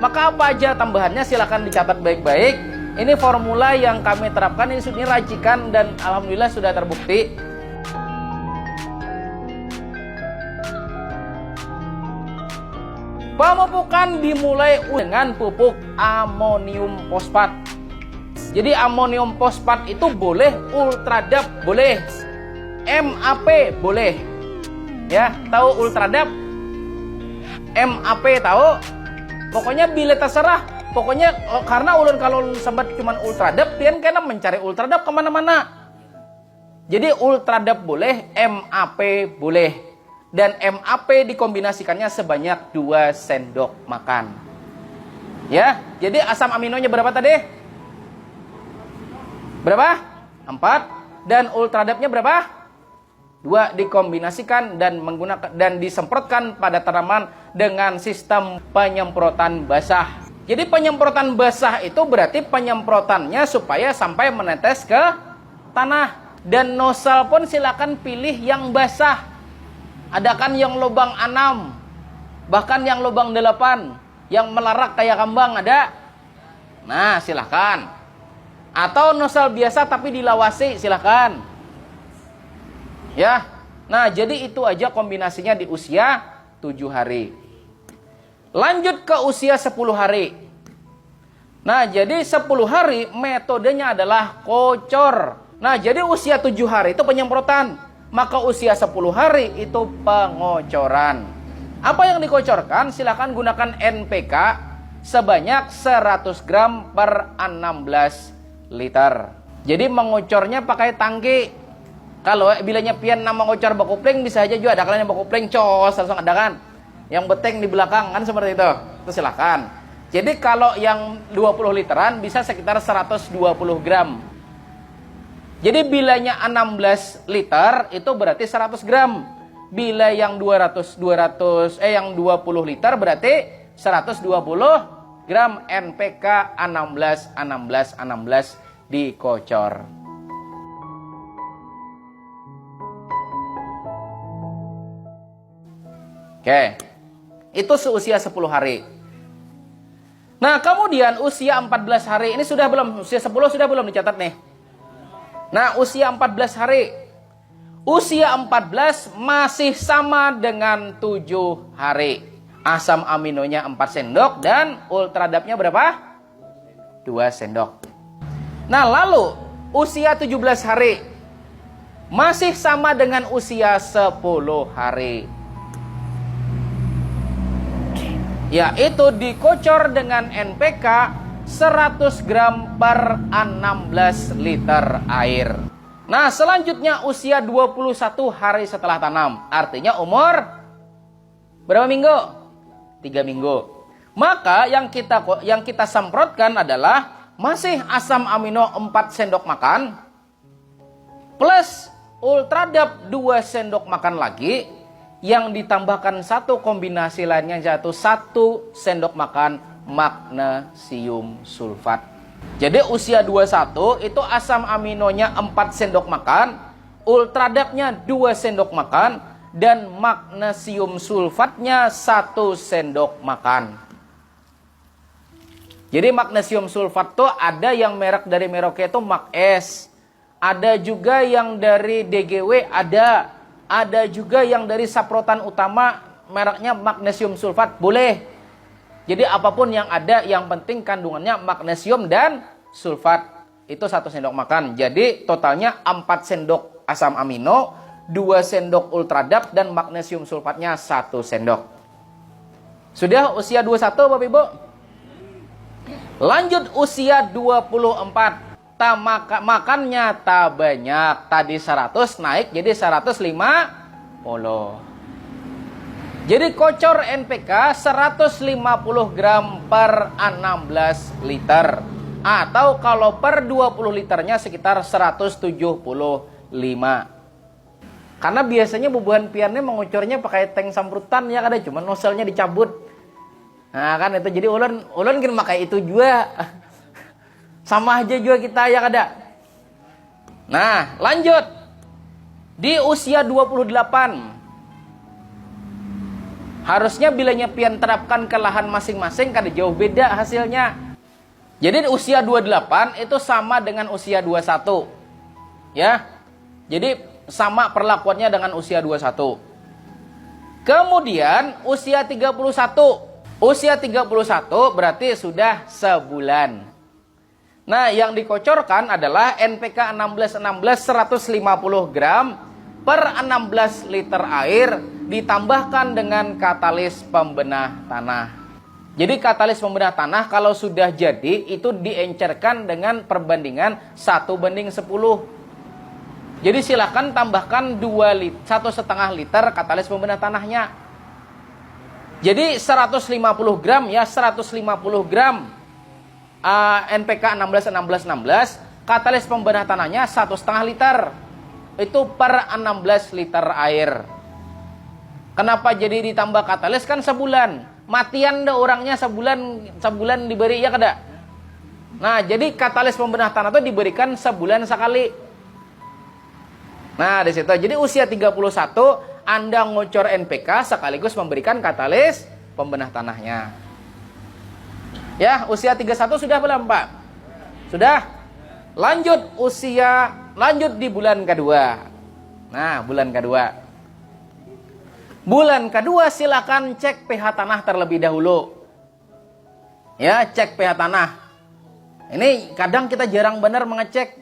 Maka apa aja tambahannya silahkan dicatat baik-baik. Ini formula yang kami terapkan, ini racikan dan alhamdulillah sudah terbukti. Pemupukan dimulai dengan pupuk amonium fosfat. Jadi amonium fosfat itu boleh, Ultradap boleh, MAP boleh. Ya, tahu Ultradap? MAP tahu? Pokoknya bila terserah. Pokoknya karena ulun kalau sempat cuman Ultradap, pian kena mencari Ultradap kemana-mana. Jadi Ultradap boleh, MAP boleh. Dan MAP dikombinasikannya sebanyak 2 sendok makan. Ya, jadi asam aminonya berapa tadi? Berapa? 4. Dan Ultradapnya berapa? 2, dikombinasikan dan menggunakan dan disemprotkan pada tanaman dengan sistem penyemprotan basah. Jadi penyemprotan basah itu berarti penyemprotannya supaya sampai menetes ke tanah. Dan nozzle pun silakan pilih yang basah. Ada kan yang lubang 6, bahkan yang lubang 8, yang melarak kayak kambang ada. Nah, silakan. Atau nozzle biasa tapi dilawasi, silakan. Ya, nah jadi itu aja kombinasinya di usia 7 hari. Lanjut ke usia 10 hari. Nah, jadi 10 hari metodenya adalah kocor. Nah, jadi usia 7 hari itu penyemprotan. Maka usia 10 hari itu pengocoran. Apa yang dikocorkan? Silakan gunakan NPK sebanyak 100 gram per 16 liter. Jadi mengocornya pakai tangki. Kalau bilanya pian nama ngocor bakupling bisa aja juga ada kalian yang bakupling cos langsung ada kan. Yang beteng di belakang kan seperti itu. Itu silakan. Jadi kalau yang 20 literan bisa sekitar 120 gram. Jadi bilanya 16 liter itu berarti 100 gram. Bila yang 20 liter berarti 120 gram NPK 16 dikocor. Oke, itu seusia 10 hari. Nah, kemudian usia 14 hari, ini sudah belum? Usia 10 sudah belum dicatat nih? Nah, usia 14 hari. Usia 14 masih sama dengan 7 hari. Asam aminonya 4 sendok dan Ultradapnya berapa? 2 sendok. Nah, lalu usia 17 hari. Masih sama dengan usia 10 hari. Yaitu dikocor dengan NPK 100 gram per 16 liter air. Nah, selanjutnya usia 21 hari setelah tanam. Artinya umur berapa minggu? 3 minggu. Maka yang kita semprotkan adalah masih asam amino 4 sendok makan plus Ultradap 2 sendok makan lagi, yang ditambahkan satu kombinasi lainnya yaitu 1 sendok makan magnesium sulfat. Jadi usia 21 itu asam aminonya 4 sendok makan, Ultradapnya 2 sendok makan, dan magnesium sulfatnya 1 sendok makan. Jadi magnesium sulfat tuh ada yang merek dari Merauke itu Mag-S, ada juga yang dari DGW ada juga yang dari Saprotan Utama mereknya magnesium sulfat, boleh. Jadi apapun yang ada, yang penting kandungannya magnesium dan sulfat. Itu 1 sendok makan. Jadi totalnya 4 sendok asam amino, 2 sendok Ultradap, dan magnesium sulfatnya 1 sendok. Sudah usia 21 Bapak Ibu? Lanjut usia 24. Makannya tak banyak. Tadi 100 naik jadi 150. Jadi kocor NPK 150 gram per 16 liter. Atau kalau per 20 liternya sekitar 175. Karena biasanya bubuhan piannya mengocornya pakai tank samrutan ya, ada cuma nozzle-nya dicabut. Nah kan itu, jadi ulun kan pakai itu juga. Sama aja juga kita ya kada. Nah, lanjut. Di usia 28. Harusnya bilanya pian terapkan ke lahan masing-masing kada jauh beda hasilnya. Jadi usia 28 itu sama dengan usia 21. Ya. Jadi sama perlakuannya dengan usia 21. Kemudian usia 31. Usia 31 berarti sudah sebulan. Nah, yang dikocorkan adalah NPK 1616 150 gram per 16 liter air ditambahkan dengan katalis pembenah tanah. Jadi katalis pembenah tanah kalau sudah jadi itu diencerkan dengan perbandingan 1:10. Jadi silakan tambahkan 1,5 liter katalis pembenah tanahnya. Jadi 150 gram ya, 150 gram NPK 1616 katalis pembenah tanahnya 1,5 liter. Itu per 16 liter air. Kenapa jadi ditambah katalis? Kan sebulan. Matian deh orangnya sebulan diberi ya kada. Nah, jadi katalis pembenah tanah itu diberikan sebulan sekali. Nah, di situ. Jadi usia 31 Anda ngocor NPK sekaligus memberikan katalis pembenah tanahnya. Ya, usia 31 sudah belum, Pak? Sudah? Lanjut di bulan kedua. Nah, bulan kedua. Bulan kedua silakan cek pH tanah terlebih dahulu. Ya, cek pH tanah. Ini kadang kita jarang benar mengecek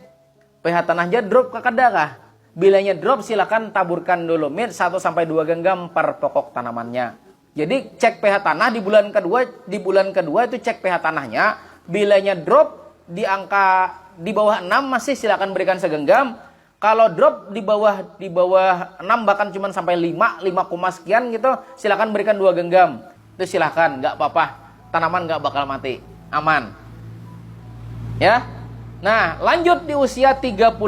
pH tanahnya drop ke kada kah? Bilanya drop silakan taburkan dolomit 1-2 genggam per pokok tanamannya. Jadi cek pH tanah di bulan kedua itu cek pH tanahnya. Bilanya drop di angka di bawah 6 masih silakan berikan segenggam. Kalau drop di bawah 6 bahkan cuma sampai 5 sekian gitu, silakan berikan 2 genggam. Itu silakan, nggak apa-apa. Tanaman nggak bakal mati, aman. Ya. Nah, lanjut di usia 35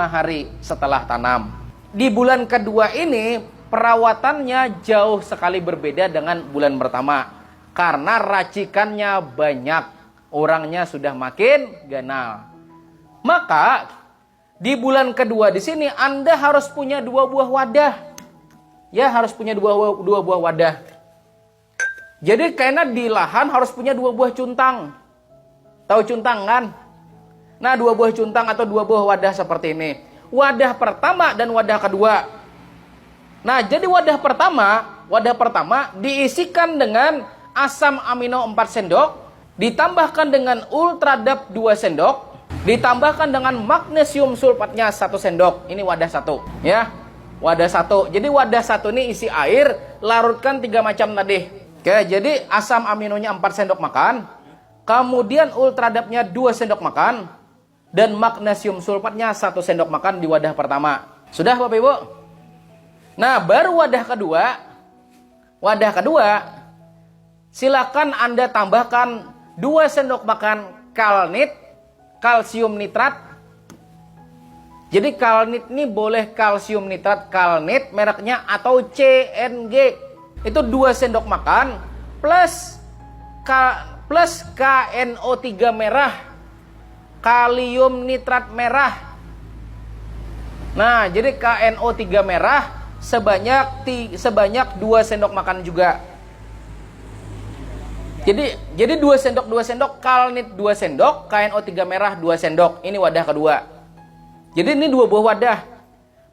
hari setelah tanam. Di bulan kedua ini perawatannya jauh sekali berbeda dengan bulan pertama. Karena racikannya banyak, orangnya sudah makin ganal. Maka di bulan kedua di sini Anda harus punya 2 buah wadah. Ya, harus punya 2 buah wadah. Jadi karena di lahan harus punya 2 buah cuntang. Tahu cuntang kan? Nah, 2 buah cuntang atau 2 buah wadah seperti ini. Wadah pertama dan wadah kedua. Nah, jadi wadah pertama diisikan dengan asam amino 4 sendok, ditambahkan dengan ultradap 2 sendok, ditambahkan dengan magnesium sulfatnya 1 sendok. Ini wadah 1, ya. Wadah 1. Jadi wadah 1 ini isi air, larutkan 3 macam tadi. Oke, jadi asam aminonya 4 sendok makan, kemudian ultradapnya 2 sendok makan, dan magnesium sulfatnya 1 sendok makan di wadah pertama. Sudah Bapak Ibu? Nah, baru wadah kedua, silakan Anda tambahkan 2 sendok makan kalnit, kalsium nitrat. Jadi kalnit ini boleh kalsium nitrat kalnit mereknya atau CNG. Itu 2 sendok makan plus KNO3 merah, kalium nitrat merah. Nah, jadi KNO3 merah sebanyak 2 sendok makan juga. Jadi 2 sendok kalnit 2 sendok, KNO3 merah 2 sendok. Ini wadah kedua. Jadi ini 2 buah wadah.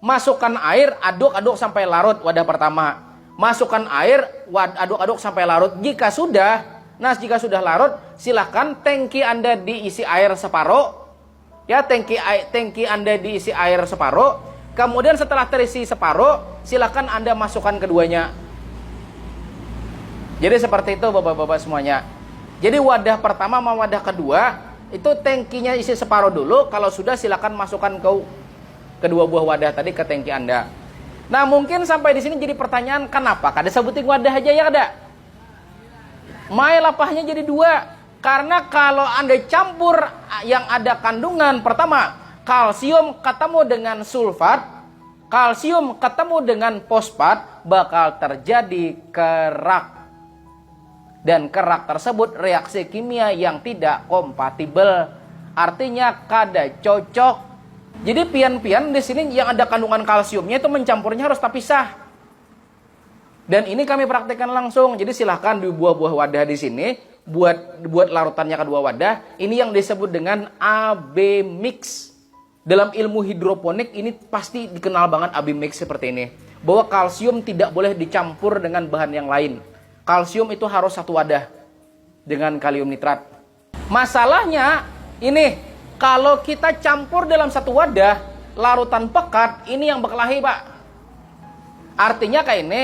Masukkan air, aduk-aduk sampai larut wadah pertama. Masukkan air, aduk-aduk sampai larut. Jika sudah larut, silakan tangki Anda diisi air separuh. Ya, tangki Anda diisi air separuh. Kemudian setelah terisi separuh, silakan Anda masukkan keduanya. Jadi seperti itu Bapak-bapak semuanya. Jadi wadah pertama sama wadah kedua itu tangkinya isi separuh dulu. Kalau sudah silakan masukkan ke kedua buah wadah tadi ke tangki Anda. Nah, mungkin sampai di sini jadi pertanyaan, kenapa kada sebutin wadah aja ya kada? Mai lapahnya jadi 2. Karena kalau Anda campur yang ada kandungan pertama, kalsium ketemu dengan sulfat, kalsium ketemu dengan fosfat, bakal terjadi kerak. Dan kerak tersebut reaksi kimia yang tidak kompatibel. Artinya kada cocok. Jadi pian-pian di sini yang ada kandungan kalsiumnya itu mencampurnya harus terpisah. Dan ini kami praktekkan langsung. Jadi silahkan di buah-buah wadah di sini buat larutannya kedua wadah. Ini yang disebut dengan AB mix. Dalam ilmu hidroponik ini pasti dikenal banget AB mix seperti ini. Bahwa kalsium tidak boleh dicampur dengan bahan yang lain. Kalsium itu harus satu wadah dengan kalium nitrat. Masalahnya ini, kalau kita campur dalam satu wadah larutan pekat, ini yang berkelahi, Pak. Artinya kayak ini,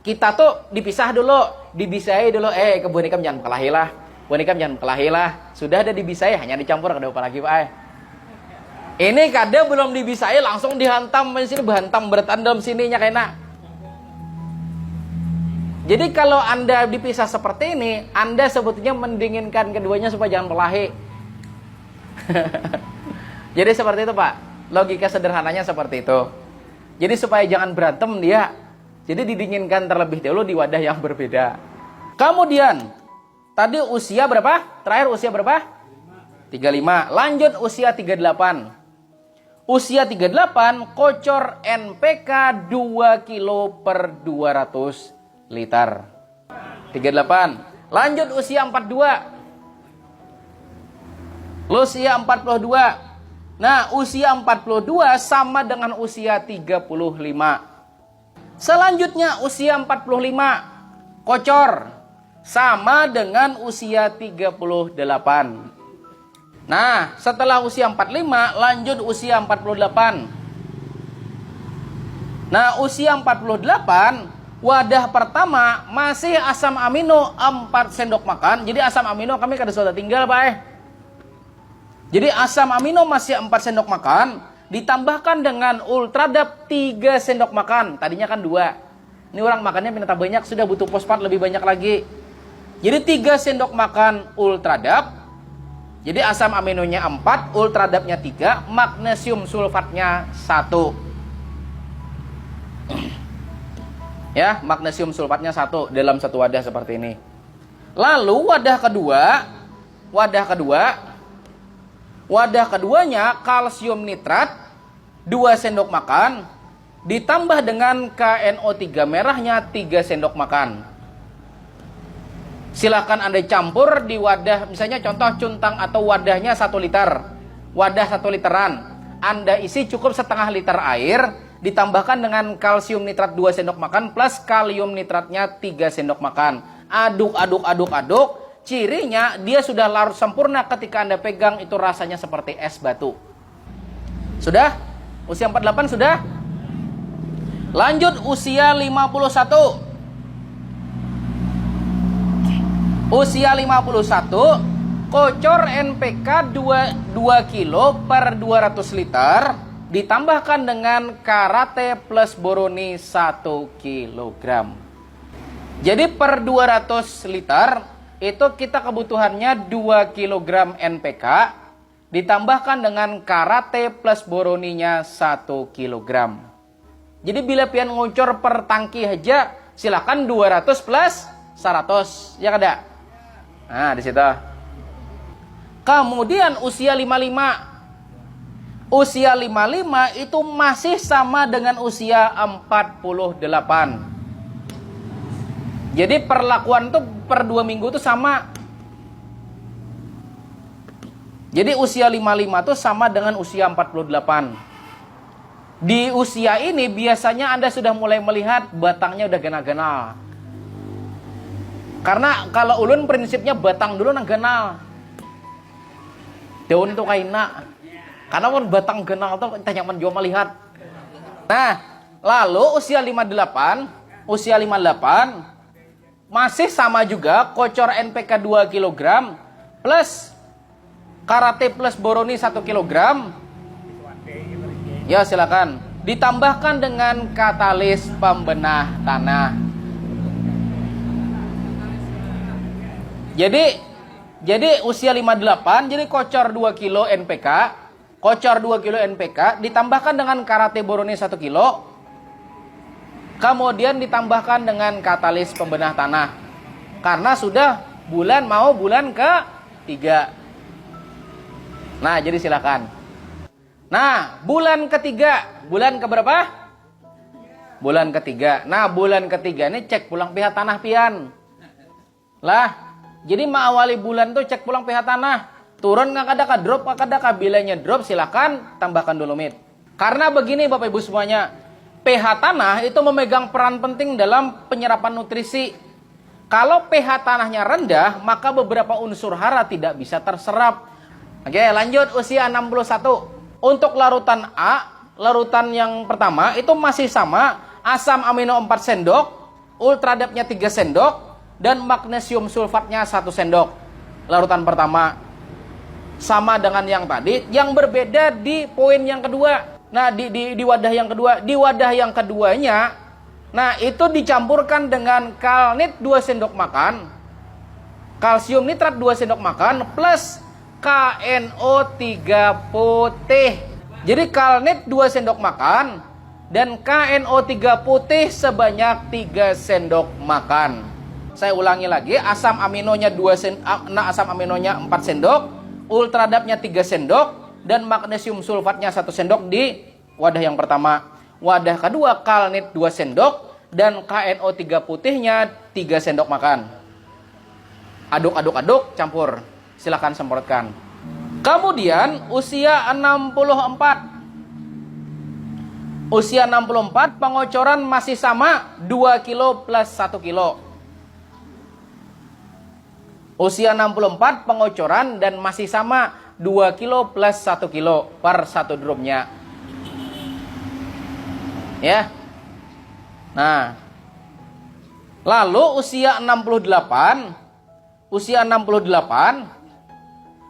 kita tuh dipisah dulu, dibisai dulu. Ke bonikam jangan berkelahi lah, bonikam jangan berkelahi lah. Sudah ada dibisai, hanya dicampur, ada apa lagi, Pak? Ini kada belum dibisai langsung dihantam di sini, berhantam bertahan dalam sininya kayaknya. Jadi kalau Anda dipisah seperti ini, Anda sebetulnya mendinginkan keduanya supaya jangan berkelahi. Jadi seperti itu, Pak. Logika sederhananya seperti itu. Jadi supaya jangan berantem dia, jadi didinginkan terlebih dahulu di wadah yang berbeda. Kemudian tadi usia berapa? Terakhir usia berapa? 35. Lanjut usia 38. Usia 38 kocor NPK 2 kilo per 200 liter. 38. Lanjut usia 42. Usia 42. Nah, usia 42 sama dengan usia 35. Selanjutnya usia 45 kocor sama dengan usia 38. Nah, setelah usia 45 lanjut usia 48. Nah, usia 48 wadah pertama masih asam amino 4 sendok makan. Jadi asam amino kami kada sudah tinggal, Pak. Jadi asam amino masih 4 sendok makan, ditambahkan dengan ultradap 3 sendok makan. Tadinya kan 2. Ini orang makannya minta banyak, sudah butuh fosfat lebih banyak lagi. Jadi 3 sendok makan ultradap. Jadi asam aminonya 4, ultradapnya 3, magnesium sulfatnya 1. Ya, magnesium sulfatnya 1 dalam satu wadah seperti ini. Lalu wadah keduanya kalsium nitrat 2 sendok makan ditambah dengan KNO3 merahnya 3 sendok makan. Silahkan Anda campur di wadah, misalnya contoh cuntang atau wadahnya 1 liter. Wadah 1 literan. Anda isi cukup setengah liter air, ditambahkan dengan kalsium nitrat 2 sendok makan plus kalium nitratnya 3 sendok makan. Aduk. Cirinya dia sudah larut sempurna, ketika Anda pegang itu rasanya seperti es batu. Sudah? Usia 48 sudah? Lanjut usia 51. Usia 51, kocor NPK 2 kilo per 200 liter, ditambahkan dengan karate plus boroni 1 kilogram. Jadi per 200 liter, itu kita kebutuhannya 2 kilogram NPK, ditambahkan dengan karate plus boroninya 1 kilogram. Jadi bila pian ngocor per tangki aja, silakan 200 plus 100, ya kada? Nah, di situ. Kemudian usia 55. Usia 55 itu masih sama dengan usia 48. Jadi perlakuan tuh per 2 minggu itu sama. Jadi usia 55 itu sama dengan usia 48. Di usia ini biasanya Anda sudah mulai melihat batangnya udah ganal-ganal. Karena kalau ulun prinsipnya batang dulu nang ganal. Daun itu kaina. Karena pun batang ganal tuh tanya menjual melihat. Nah, lalu usia 58 masih sama juga, kocor NPK 2 kg plus karate plus boroni 1 kg. Ya, silakan. Ditambahkan dengan katalis pembenah tanah. Jadi usia 58, jadi kocor 2 kilo NPK, ditambahkan dengan karate boroni 1 kilo, kemudian ditambahkan dengan katalis pembenah tanah. Karena sudah bulan ke-3. Nah, jadi silakan. Nah, bulan ke-3, bulan ke berapa? Bulan ketiga. Nah, bulan ketiga ini cek pulang pihak tanah pian. Lah, jadi mengawali bulan tuh cek pulang pihak tanah. Turun nggak ada drop, nggak ada bilanya drop, silakan tambahkan dolomit. Karena begini Bapak Ibu semuanya, pH tanah itu memegang peran penting dalam penyerapan nutrisi. Kalau pH tanahnya rendah, maka beberapa unsur hara tidak bisa terserap. Oke, lanjut usia 61. Untuk larutan A, larutan yang pertama itu masih sama, asam amino 4 sendok, ultradepnya 3 sendok, dan magnesium sulfatnya 1 sendok. Larutan pertama sama dengan yang tadi, yang berbeda di poin yang kedua. Nah, di wadah yang kedua, di wadah yang keduanya, nah itu dicampurkan dengan kalnit 2 sendok makan, kalsium nitrat 2 sendok makan, plus KNO3 putih. Jadi kalnit 2 sendok makan dan KNO3 putih sebanyak 3 sendok makan. Saya ulangi lagi, asam aminonya 4 sendok, ultradapnya 3 sendok, dan magnesium sulfatnya 1 sendok di wadah yang pertama. Wadah kedua kalnit 2 sendok dan KNO3 putihnya 3 sendok makan. Aduk, campur. Silakan semprotkan. Kemudian usia 64. Usia 64 pengocoran masih sama 2 kilo plus 1 kilo. Usia 64 pengocoran dan masih sama 2 kilo plus 1 kilo per 1 drumnya. Ya. Nah. Lalu usia 68.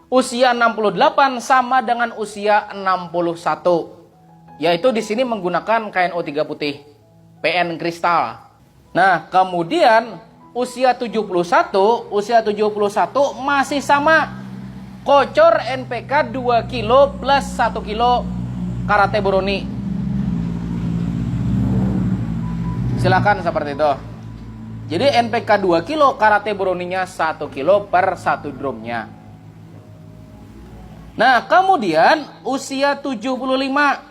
Usia 68 sama dengan usia 61. Yaitu di sini menggunakan KNO3 putih, PN kristal. Nah, kemudian usia 71 masih sama. Kocor NPK 2 kilo plus 1 kilo karate boroni. Silakan seperti itu. Jadi NPK 2 kilo, karate boroninya 1 kilo per 1 drumnya. Nah, kemudian usia 75.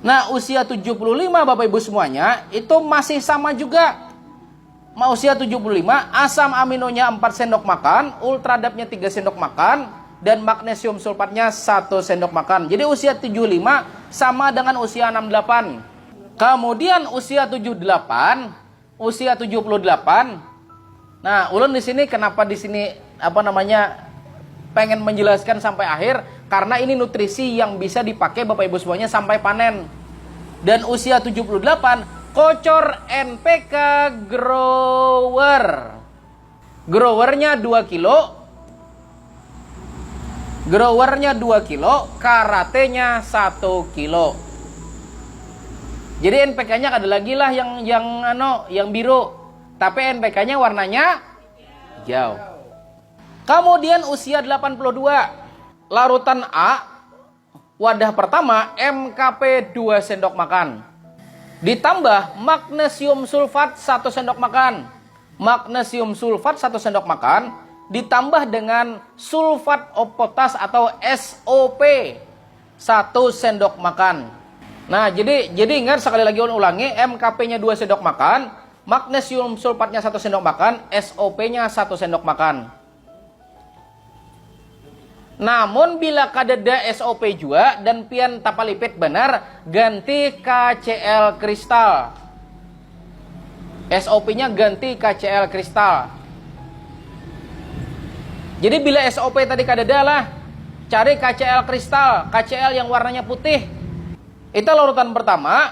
Nah, usia 75 Bapak Ibu semuanya itu masih sama juga. Usia 75, asam aminonya 4 sendok makan, ultradapnya 3 sendok makan, dan magnesium sulfatnya 1 sendok makan. Jadi usia 75 sama dengan usia 68. Kemudian usia 78, usia 78. Nah, ulun di sini kenapa di sini pengen menjelaskan sampai akhir, karena ini nutrisi yang bisa dipakai Bapak Ibu semuanya sampai panen. Dan usia 78, kocor NPK grower. Growernya 2 kilo. Growernya 2 kilo, karatenya 1 kilo. Jadi NPK-nya ada lagi lah yang biru. Tapi NPK-nya warnanya hijau. Kemudian usia 82. Larutan A, wadah pertama MKP 2 sendok makan. Ditambah magnesium sulfat 1 sendok makan. Magnesium sulfat 1 sendok makan ditambah dengan sulfat of potas atau SOP 1 sendok makan. Nah, jadi ingat sekali lagi ulangi, MKP-nya 2 sendok makan, magnesium sulfatnya 1 sendok makan, SOP-nya 1 sendok makan. Namun bila kadeda SOP juga dan pian tapalipit benar, ganti KCL kristal. SOP-nya ganti KCL kristal. Jadi bila SOP tadi kadeda lah, cari KCL kristal, KCL yang warnanya putih. Itu larutan pertama.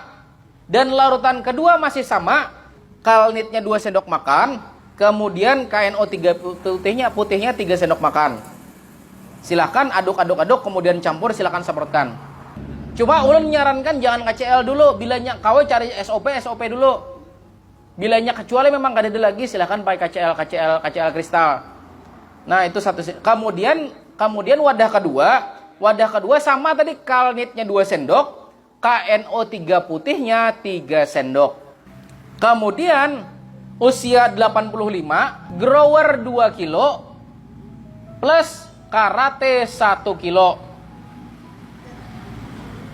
Dan larutan kedua masih sama, kalnitnya 2 sendok makan, kemudian KNO3 putihnya 3 sendok makan. Silakan aduk, kemudian campur, silakan semprotkan. Cuma ulun menyarankan jangan KCL dulu, bilanya kau cari SOP dulu. Bilanya kecuali memang gak ada lagi, silakan pakai KCL kristal. Nah, itu satu. Kemudian wadah kedua sama tadi, kalnitnya 2 sendok, KNO3 putihnya 3 sendok. Kemudian usia 85, grower 2 kilo plus karate 1 kilo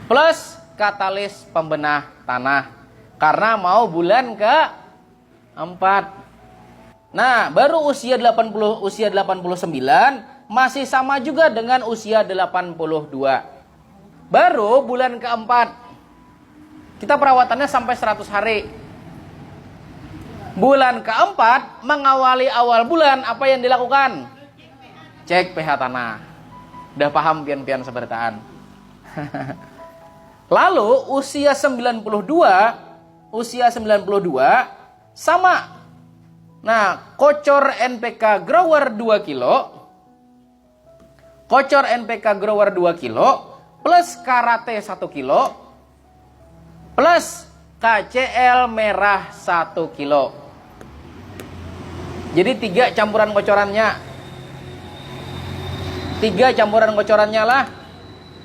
plus katalis pembenah tanah. Karena mau bulan ke-4. Nah, baru usia 89 masih sama juga dengan usia 82. Baru bulan ke-4. Kita perawatannya sampai 100 hari. Bulan ke-4 mengawali awal bulan, apa yang dilakukan? Cek pH tanah. Udah paham pian-pian seberataan. Lalu usia 92 sama. Nah, kocor NPK grower 2 kilo. Kocor NPK grower 2 kilo plus karate 1 kilo plus KCL merah 1 kilo. Jadi 3 campuran kocorannya. 3 campuran kocorannya lah.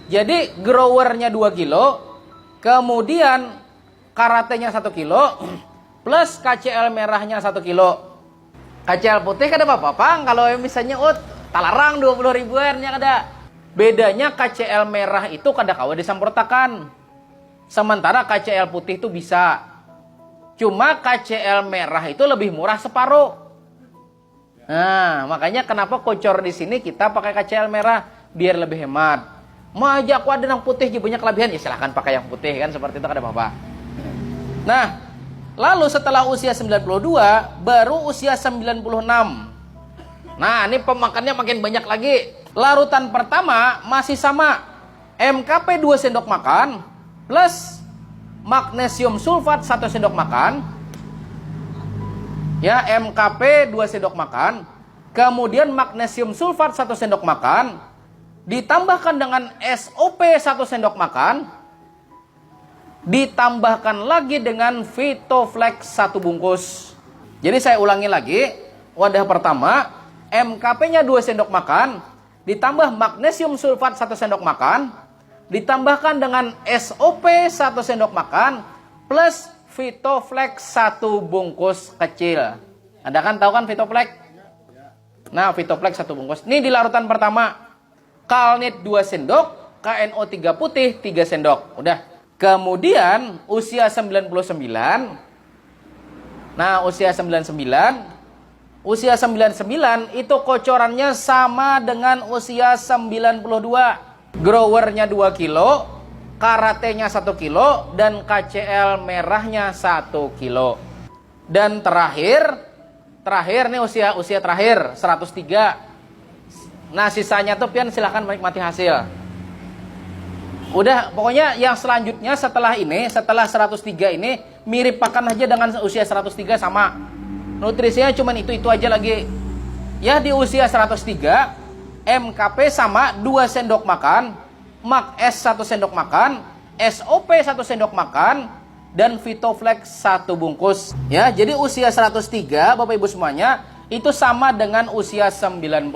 Jadi growernya 2 kilo, kemudian karatenya 1 kilo, plus KCL merahnya 1 kilo. KCL putih kada apa-apa, kalau misalnya talarang 20 ribuan ya kada. Bedanya KCL merah itu kada kawa disamprotakan. Sementara KCL putih itu bisa. Cuma KCL merah itu lebih murah separuh. Nah, makanya kenapa kocor di sini kita pakai KCL merah biar lebih hemat. Mau aja aku ada yang putih banyak kelebihan, ya silahkan pakai yang putih kan, seperti itu kada apa-apa. Nah, lalu setelah usia 92 baru usia 96. Nah, ini pemakannya makin banyak lagi. Larutan pertama masih sama. MKP 2 sendok makan plus magnesium sulfat 1 sendok makan. Ya, MKP 2 sendok makan, kemudian magnesium sulfat 1 sendok makan, ditambahkan dengan SOP 1 sendok makan, ditambahkan lagi dengan Vitoflex 1 bungkus. Jadi saya ulangi lagi, wadah pertama, MKP-nya 2 sendok makan, ditambah magnesium sulfat 1 sendok makan, ditambahkan dengan SOP 1 sendok makan, plus Vitoflex 1 bungkus kecil. Anda kan tahu kan Vitoflex? Nah, Vitoflex 1 bungkus. Ini di larutan pertama. Kalnit 2 sendok, KNO3 putih 3 sendok. Udah. Kemudian usia 99. Nah, usia 99 itu kocorannya sama dengan usia 92. Growernya 2 kilo, karatenya 1 kilo, dan KCL merahnya 1 kilo. Dan terakhir nih usia terakhir 103. Nah, sisanya tuh pian silahkan menikmati hasil. Udah, pokoknya yang selanjutnya setelah 103 ini mirip pakan aja dengan usia 103 sama. Nutrisinya cuman itu aja lagi. Ya, di usia 103 MKP sama 2 sendok makan, Mag S 1 sendok makan, SOP 1 sendok makan, dan Vitoflex 1 bungkus. Ya, jadi usia 103 Bapak Ibu semuanya itu sama dengan usia 96.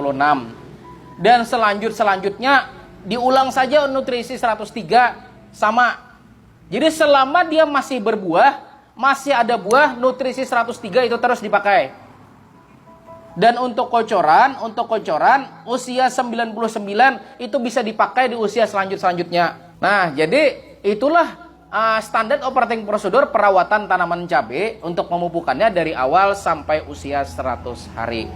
Dan selanjutnya diulang saja nutrisi 103 sama. Jadi selama dia masih berbuah, masih ada buah, nutrisi 103 itu terus dipakai. Dan untuk kocoran usia 99 itu bisa dipakai di usia selanjutnya. Nah, jadi itulah standar operating prosedur perawatan tanaman cabai untuk memupukannya dari awal sampai usia 100 hari.